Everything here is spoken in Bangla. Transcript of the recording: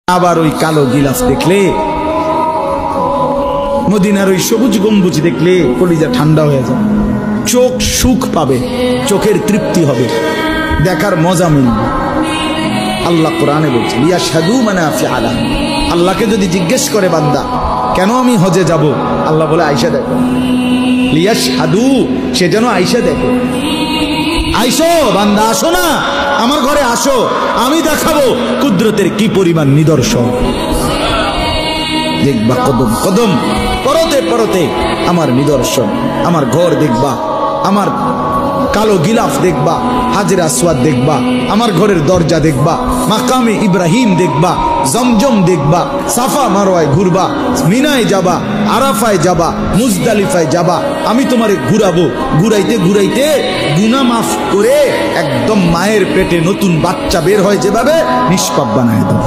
আবার ওই কালো গিলাফ দেখলে, মদিনার ওই সবুজ গম্বুজ দেখলে কলিজা ঠান্ডা হয়ে যায়, চোখ সুখ পাবে, চোখের তৃপ্তি হবে, দেখার মজা মিলবে। আল্লাহ কোরআনে বলছে লিয়াশহাদু মানাফিআ লাহুম। আল্লাহকে যদি জিজ্ঞেস করে বান্দা কেন আমি হজে যাব, আল্লাহ বলে আয়েশা দেখো, লিয়াশহাদু, সে যেন আয়েশা দেখে। আইসো বান্দা, আসো না আমার ঘরে, আসো, আমি দেখাবো কুদরতের কি পরিমাণ নিদর্শন। দেখবা কদম কদম, পরতে পরতে আমার নিদর্শন, আমার ঘর দেখবা, আমার কালো গিলাফ দেখবা, হাজরে আসওয়াদ দেখবা, আমার ঘরের দরজা দেখবা, মাকামে ইব্রাহিম দেখবা, জমজম দেখবা, সাফা মারওয়ায় ঘুরবা, মিনায় যাবা, আরাফায় যাবা, মুজদালিফায় যাবা, আমি তোমারে ঘুরাবো, ঘুরাইতে ঘুরাইতে গুনাহ মাফ করে একদম মায়ের পেটে নতুন বাচ্চা বের হয় যেভাবে, নিষ্পাপ বানায় দেবো।